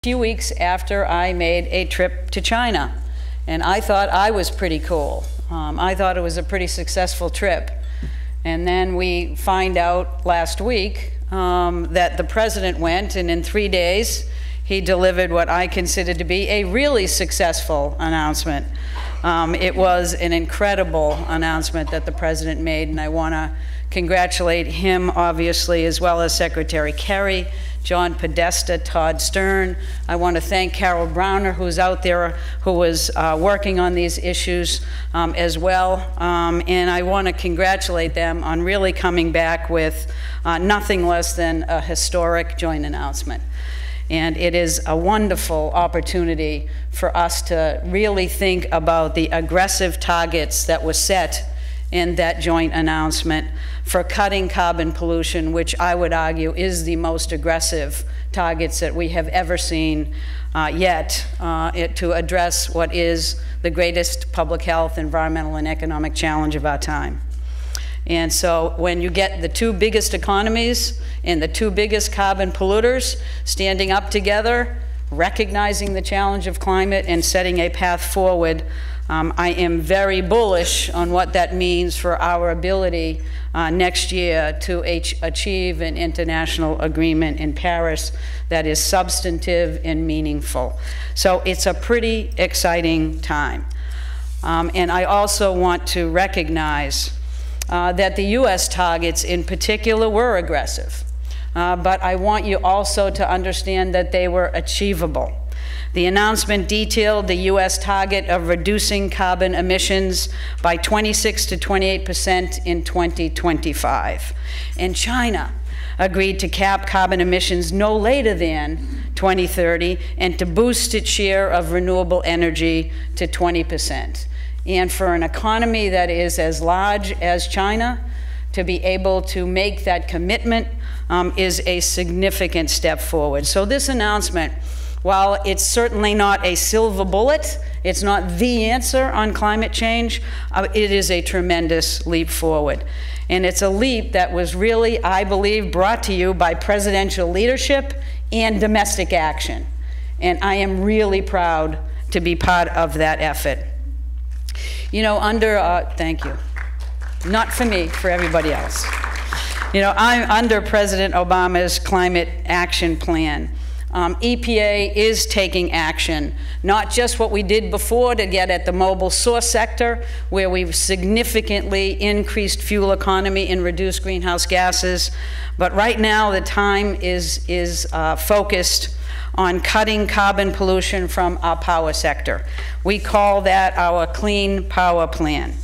few weeks after I made a trip to China. And I thought I was pretty cool. I thought it was a pretty successful trip. And then we find out last week that the president went, and in 3 days, he delivered what I considered to be a really successful announcement. It was an incredible announcement that the president made, and I want to congratulate him, obviously, as well as Secretary Kerry, John Podesta, Todd Stern. I want to thank Carol Browner, who's out there, who was working on these issues as well. And I want to congratulate them on really coming back with nothing less than a historic joint announcement. And it is a wonderful opportunity for us to really think about the aggressive targets that were set in that joint announcement for cutting carbon pollution, which I would argue is the most aggressive targets that we have ever seen yet to address what is the greatest public health, environmental, and economic challenge of our time. And so when you get the two biggest economies and the two biggest carbon polluters standing up together, recognizing the challenge of climate and setting a path forward, I am very bullish on what that means for our ability next year to achieve an international agreement in Paris that is substantive and meaningful. So it's a pretty exciting time. And I also want to recognize that the US targets in particular were aggressive. But I want you also to understand that they were achievable. The announcement detailed the US target of reducing carbon emissions by 26 to 28% in 2025. And China agreed to cap carbon emissions no later than 2030 and to boost its share of renewable energy to 20%. And for an economy that is as large as China, to be able to make that commitment is a significant step forward. So this announcement, while it's certainly not a silver bullet, it's not the answer on climate change, it is a tremendous leap forward. And it's a leap that was really, I believe, brought to you by presidential leadership and domestic action. And I am really proud to be part of that effort. You know, thank you. Not for me, for everybody else. You know, under President Obama's climate action plan, EPA is taking action, not just what we did before to get at the mobile source sector, where we've significantly increased fuel economy and reduced greenhouse gases, but right now the time is focused on cutting carbon pollution from our power sector. We call that our Clean Power Plan.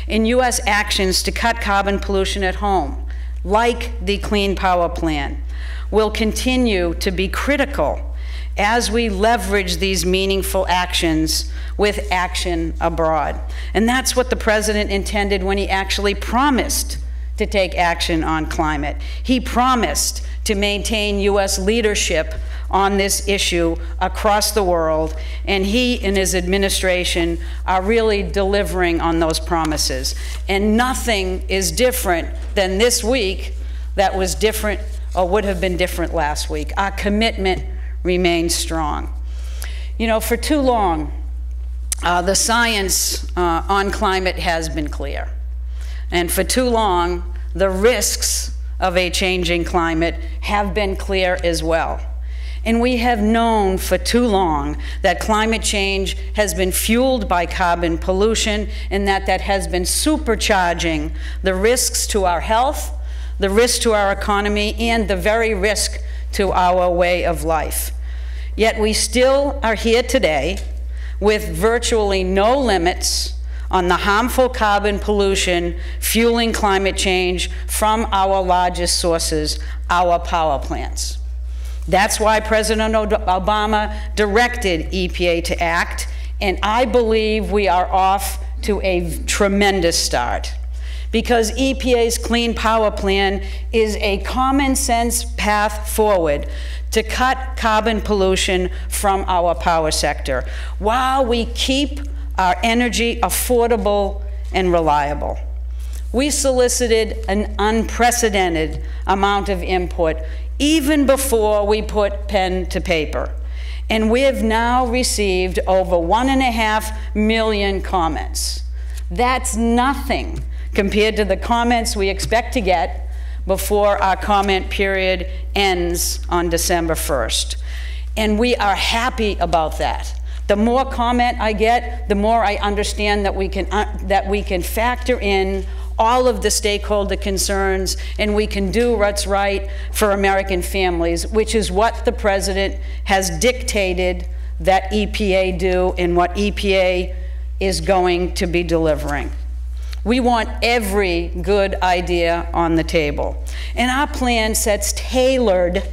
In US actions to cut carbon pollution at home, like the Clean Power Plan, will continue to be critical as we leverage these meaningful actions with action abroad. And that's what the president intended when he actually promised to take action on climate. He promised to maintain US leadership on this issue across the world, and he and his administration are really delivering on those promises. And nothing is different than this week that was different or would have been different last week. Our commitment remains strong. You know, for too long, the science on climate has been clear. And for too long, the risks of a changing climate have been clear as well. And we have known for too long that climate change has been fueled by carbon pollution and that has been supercharging the risks to our health, the risk to our economy, and the very risk to our way of life. Yet we still are here today with virtually no limits on the harmful carbon pollution fueling climate change from our largest sources, our power plants. That's why President Obama directed EPA to act, and I believe we are off to a tremendous start, because EPA's Clean Power Plan is a common sense path forward to cut carbon pollution from our power sector while we keep our energy affordable and reliable. We solicited an unprecedented amount of input even before we put pen to paper. And we've now received over 1.5 million comments. That's nothing compared to the comments we expect to get before our comment period ends on December 1st. And we are happy about that. The more comment I get, the more I understand that we can factor in all of the stakeholder concerns, and we can do what's right for American families, which is what the President has dictated that EPA do and what EPA is going to be delivering. We want every good idea on the table. And our plan sets tailored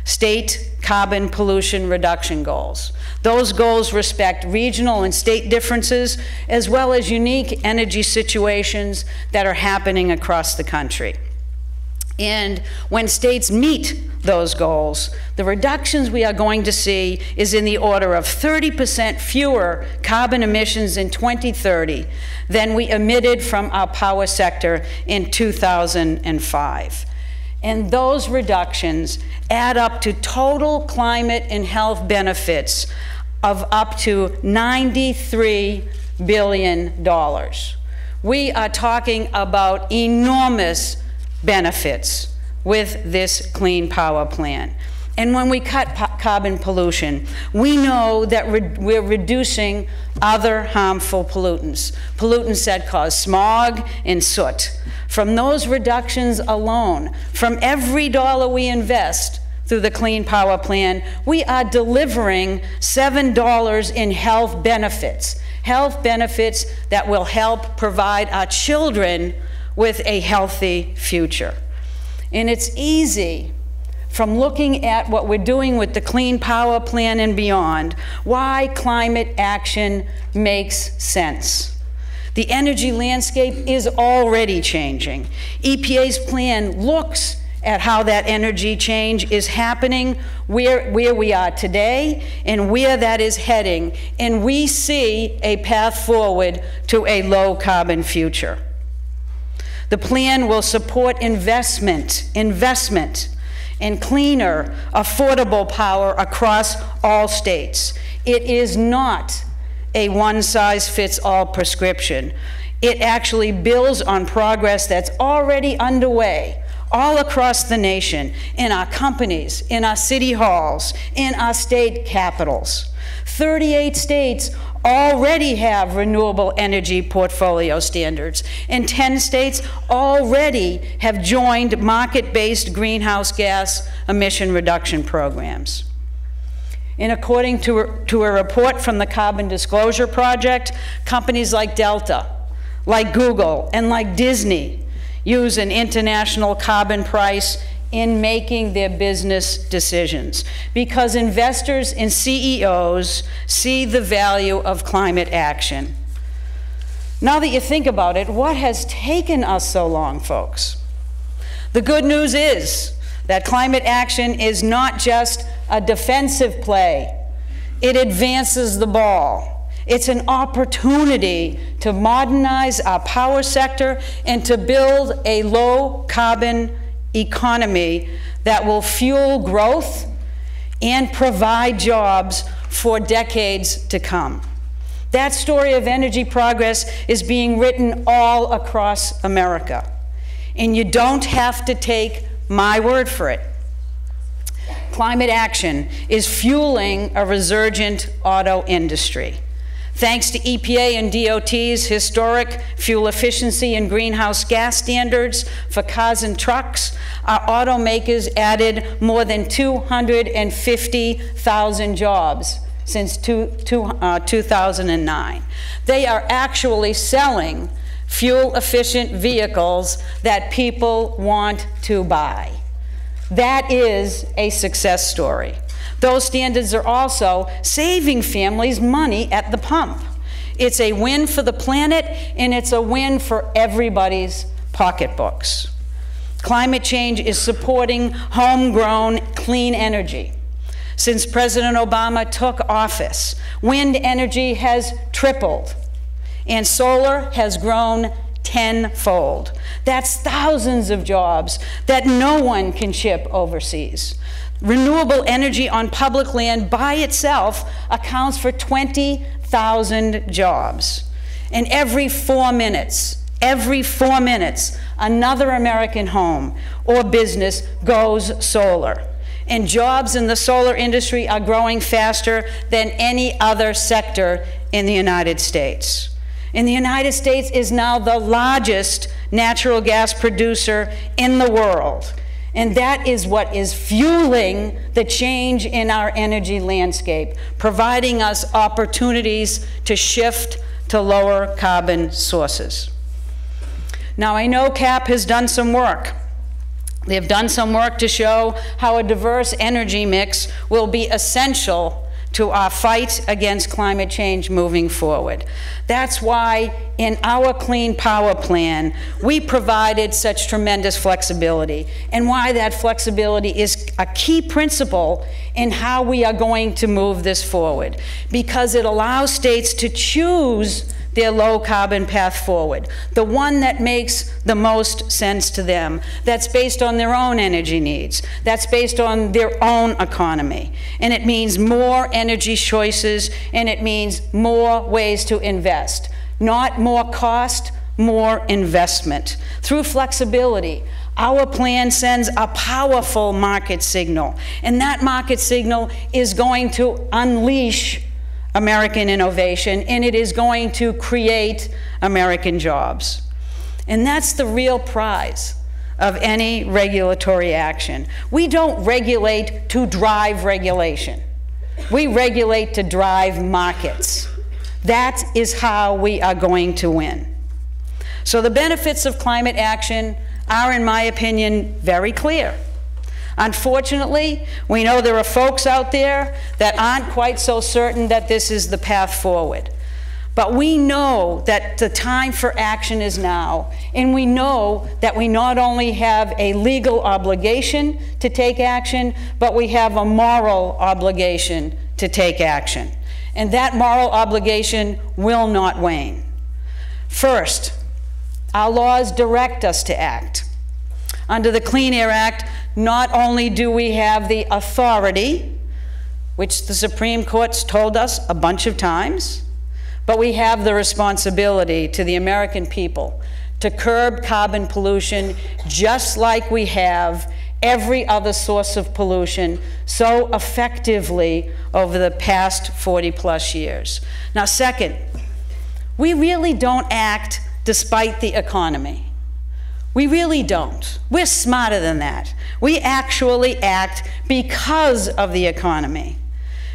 state carbon pollution reduction goals. Those goals respect regional and state differences, as well as unique energy situations that are happening across the country. And when states meet those goals, the reductions we are going to see is in the order of 30% fewer carbon emissions in 2030 than we emitted from our power sector in 2005. And those reductions add up to total climate and health benefits of up to $93 billion. We are talking about enormous benefits with this Clean Power Plan. And when we cut carbon pollution, we know that we're reducing other harmful pollutants that cause smog and soot. From those reductions alone, from every dollar we invest through the Clean Power Plan, we are delivering $7 in health benefits that will help provide our children with a healthy future. And it's easy, from looking at what we're doing with the Clean Power Plan and beyond, why climate action makes sense. The energy landscape is already changing. EPA's plan looks at how that energy change is happening, where we are today, and where that is heading, and we see a path forward to a low-carbon future. The plan will support investment in cleaner, affordable power across all states. It is not a one-size-fits-all prescription. It actually builds on progress that's already underway all across the nation, in our companies, in our city halls, in our state capitals. 38 states already have renewable energy portfolio standards, and 10 states already have joined market-based greenhouse gas emission reduction programs. And according to a report from the Carbon Disclosure Project, companies like Delta, like Google, and like Disney use an international carbon price in making their business decisions, because investors and CEOs see the value of climate action. Now that you think about it, what has taken us so long, folks? The good news is that climate action is not just a defensive play. It advances the ball. It's an opportunity to modernize our power sector and to build a low-carbon economy that will fuel growth and provide jobs for decades to come. That story of energy progress is being written all across America. And you don't have to take my word for it. Climate action is fueling a resurgent auto industry. Thanks to EPA and DOT's historic fuel efficiency and greenhouse gas standards for cars and trucks, our automakers added more than 250,000 jobs since 2009. They are actually selling fuel-efficient vehicles that people want to buy. That is a success story. Those standards are also saving families money at the pump. It's a win for the planet, and it's a win for everybody's pocketbooks. Climate change is supporting homegrown clean energy. Since President Obama took office, wind energy has tripled, and solar has grown tenfold. That's thousands of jobs that no one can ship overseas. Renewable energy on public land by itself accounts for 20,000 jobs. And every 4 minutes, another American home or business goes solar. And jobs in the solar industry are growing faster than any other sector in the United States. And the United States is now the largest natural gas producer in the world. And that is what is fueling the change in our energy landscape, providing us opportunities to shift to lower carbon sources. Now, I know CAP has done some work. They have done some work to show how a diverse energy mix will be essential to our fight against climate change moving forward. That's why in our Clean Power Plan, we provided such tremendous flexibility, and why that flexibility is a key principle in how we are going to move this forward, because it allows states to choose their low carbon path forward, the one that makes the most sense to them, that's based on their own energy needs, that's based on their own economy. And it means more energy choices, and it means more ways to invest. Not more cost, more investment. Through flexibility, our plan sends a powerful market signal, and that market signal is going to unleash American innovation, and it is going to create American jobs. And that's the real prize of any regulatory action. We don't regulate to drive regulation. We regulate to drive markets. That is how we are going to win. So the benefits of climate action are, in my opinion, very clear. Unfortunately, we know there are folks out there that aren't quite so certain that this is the path forward. But we know that the time for action is now, and we know that we not only have a legal obligation to take action, but we have a moral obligation to take action. And that moral obligation will not wane. First, our laws direct us to act. Under the Clean Air Act, not only do we have the authority, which the Supreme Court's told us a bunch of times, but we have the responsibility to the American people to curb carbon pollution just like we have every other source of pollution so effectively over the past 40+ years. Now, second, we really don't act despite the economy. We really don't. We're smarter than that. We actually act because of the economy.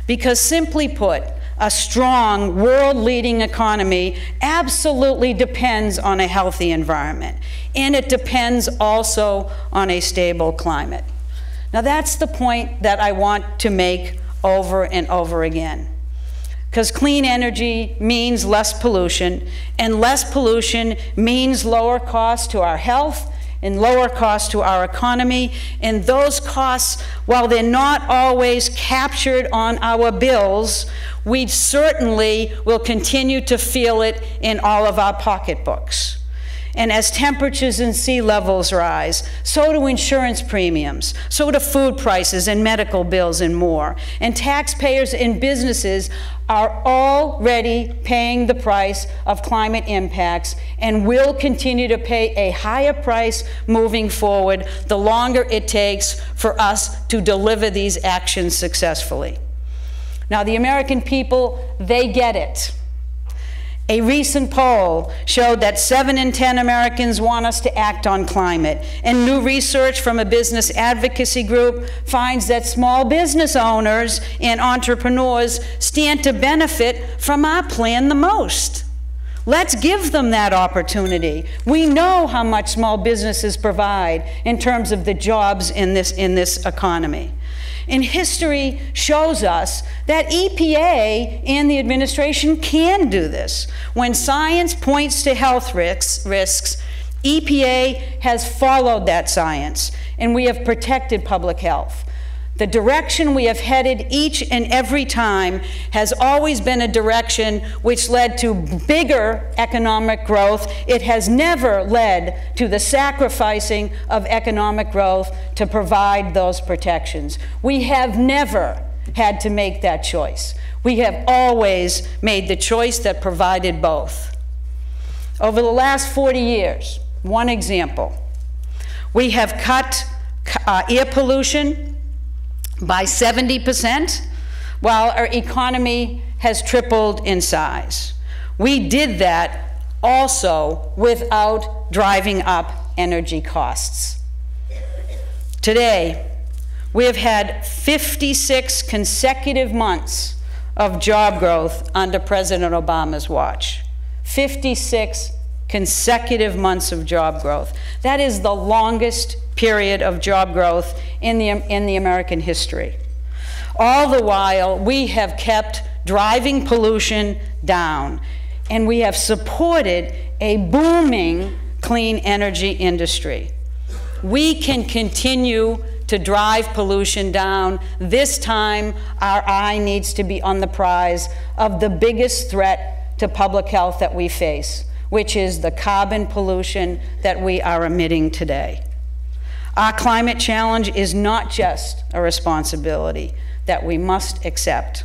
Because simply put, a strong, world-leading economy absolutely depends on a healthy environment. And it depends also on a stable climate. Now that's the point that I want to make over and over again. Because clean energy means less pollution, and less pollution means lower costs to our health and lower costs to our economy. And those costs, while they're not always captured on our bills, we certainly will continue to feel it in all of our pocketbooks. And as temperatures and sea levels rise, so do insurance premiums, so do food prices and medical bills and more. And taxpayers and businesses are already paying the price of climate impacts and will continue to pay a higher price moving forward the longer it takes for us to deliver these actions successfully. Now, the American people, they get it. A recent poll showed that 7 in 10 Americans want us to act on climate. And new research from a business advocacy group finds that small business owners and entrepreneurs stand to benefit from our plan the most. Let's give them that opportunity. We know how much small businesses provide in terms of the jobs in this economy. And history shows us that EPA and the administration can do this. When science points to health risks, EPA has followed that science, and we have protected public health. The direction we have headed each and every time has always been a direction which led to bigger economic growth. It has never led to the sacrificing of economic growth to provide those protections. We have never had to make that choice. We have always made the choice that provided both. Over the last 40 years, one example, we have cut air pollution by 70%, while our economy has tripled in size. We did that also without driving up energy costs. Today, we have had 56 consecutive months of job growth under President Obama's watch. 56 consecutive months of job growth. That is the longest period of job growth in the American history. All the while, we have kept driving pollution down, and we have supported a booming clean energy industry. We can continue to drive pollution down. This time, our eye needs to be on the prize of the biggest threat to public health that we face, which is the carbon pollution that we are emitting today. Our climate challenge is not just a responsibility that we must accept.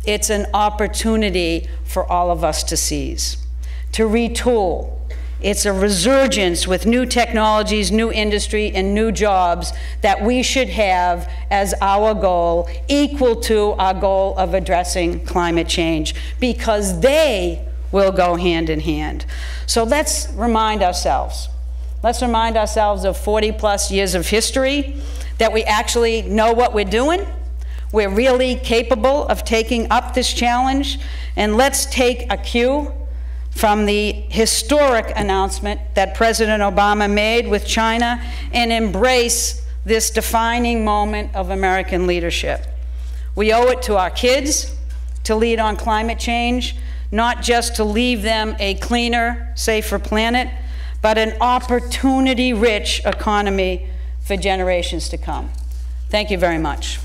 It's an opportunity for all of us to seize, to retool. It's a resurgence with new technologies, new industry, and new jobs that we should have as our goal, equal to our goal of addressing climate change, because they will go hand in hand. So let's remind ourselves. Let's remind ourselves of 40+ years of history, that we actually know what we're doing. We're really capable of taking up this challenge. And let's take a cue from the historic announcement that President Obama made with China and embrace this defining moment of American leadership. We owe it to our kids to lead on climate change, not just to leave them a cleaner, safer planet, but an opportunity-rich economy for generations to come. Thank you very much.